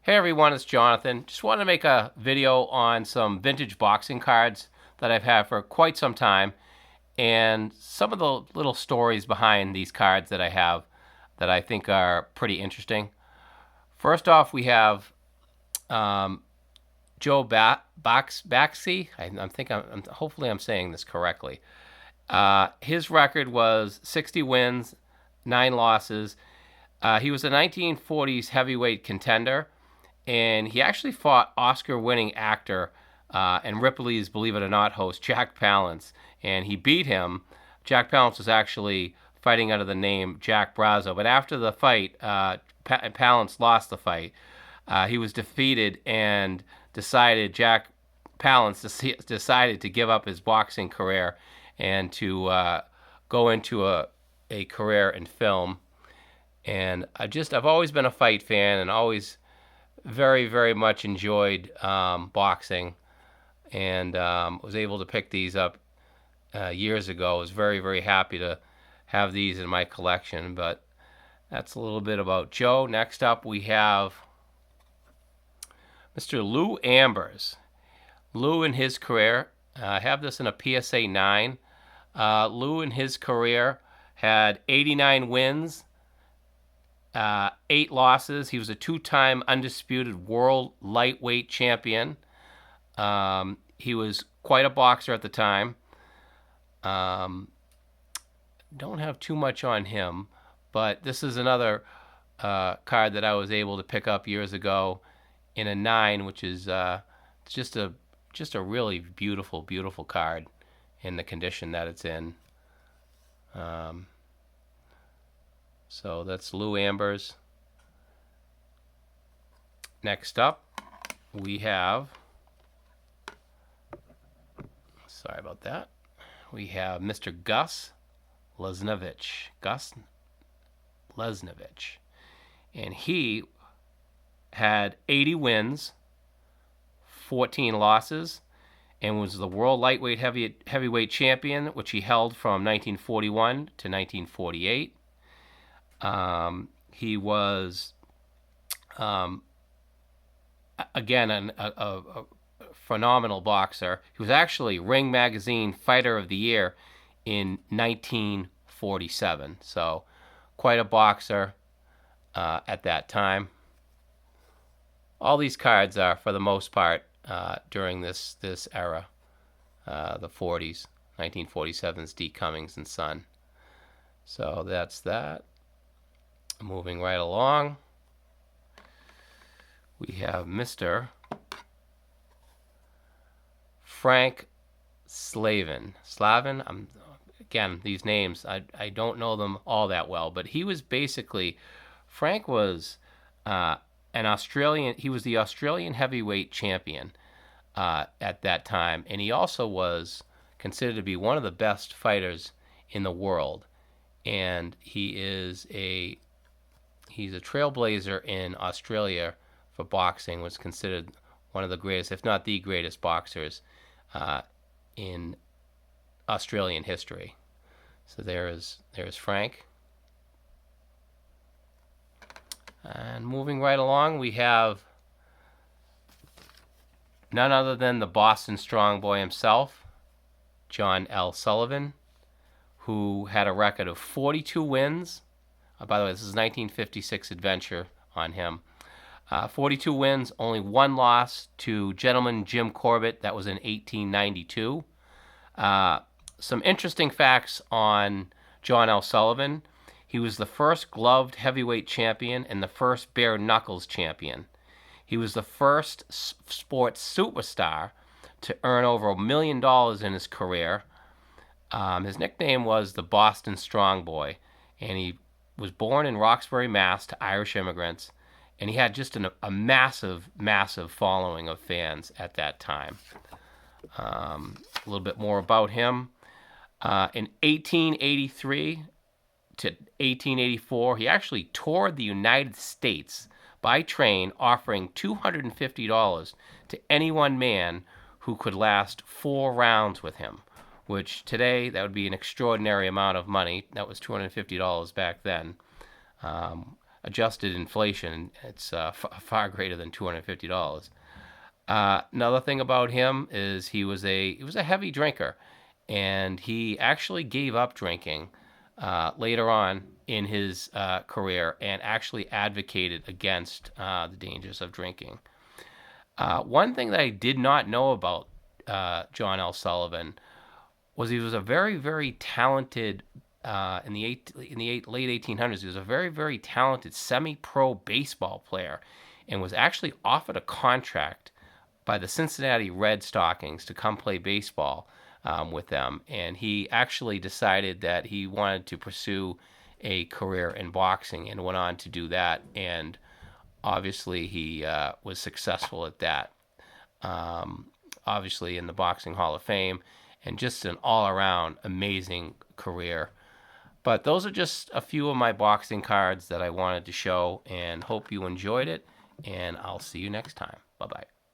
Hey everyone, it's Jonathan. Just wanted to make a video on some vintage boxing cards that I've had for quite some time and some of the little stories behind these cards that I have that I think are pretty interesting. First off, we have Joe Baxi. Hopefully I'm saying this correctly. His record was 60 wins, 9 losses. He was a 1940s heavyweight contender, and he actually fought Oscar-winning actor and Ripley's Believe It or Not host Jack Palance, and he beat him. Jack Palance was actually fighting under the name Jack Brazzo, but after the fight, Palance lost the fight. He was defeated, and Jack Palance decided to give up his boxing career and to go into a career in film. And I've always been a fight fan and always very, very much enjoyed boxing, and was able to pick these up years ago. I was very, very happy to have these in my collection, but that's a little bit about Joe. Next up, we have Mr. Lou Ambers. Lou in his career, I have this in a PSA 9. Lou in his career had 89 wins, 8 losses. He was a 2-time undisputed world lightweight champion. He was quite a boxer at the time. Don't have too much on him, but this is another card that I was able to pick up years ago in a 9, which is just a really beautiful, beautiful card in the condition that it's in. So that's Lou Ambers. Next up, we have, sorry about that, we have Mr. Gus Lesnevich. And he had 80 wins, 14 losses, and was the world lightweight heavyweight champion, which he held from 1941 to 1948. He was, again, a phenomenal boxer. He was actually Ring Magazine Fighter of the Year in 1947. So, quite a boxer at that time. All these cards are, for the most part, during this era, the 40s, 1947's D. Cummings and Son. So that's that. Moving right along, we have Mr. Frank Slavin. Again, these names, I don't know them all that well, but he was basically, Frank was an Australian, he was the Australian heavyweight champion at that time, and he also was considered to be one of the best fighters in the world. And he's a trailblazer in Australia for boxing, was considered one of the greatest, if not the greatest boxers in Australian history. So there's Frank. And moving right along, we have none other than the Boston Strong Boy himself, John L. Sullivan, who had a record of 42 wins. By the way, this is 1956 adventure on him. 42 wins, only 1 loss to gentleman Jim Corbett. That was in 1892. Some interesting facts on John L. Sullivan. He was the first gloved heavyweight champion and the first bare knuckles champion. He was the first sports superstar to earn over $1 million in his career. His nickname was the Boston Strong Boy, and he was born in Roxbury, Mass. To Irish immigrants, and he had just a massive, massive following of fans at that time. A little bit more about him. In 1883 to 1884, he actually toured the United States by train, offering $250 to any one man who could last 4 rounds with him, which today that would be an extraordinary amount of money. That was $250 back then. adjusted inflation, it's far greater than $250. Another thing about him is he was a heavy drinker, and he actually gave up drinking later on in his career and actually advocated against the dangers of drinking. One thing that I did not know about John L. Sullivan was he was a very, very talented late 1800s. He was a very, very talented semi-pro baseball player, and was actually offered a contract by the Cincinnati Red Stockings to come play baseball with them. And he actually decided that he wanted to pursue a career in boxing and went on to do that. And obviously, he was successful at that. Obviously, in the Boxing Hall of Fame, and just an all around amazing career. But those are just a few of my boxing cards that I wanted to show, and hope you enjoyed it. And I'll see you next time. Bye bye.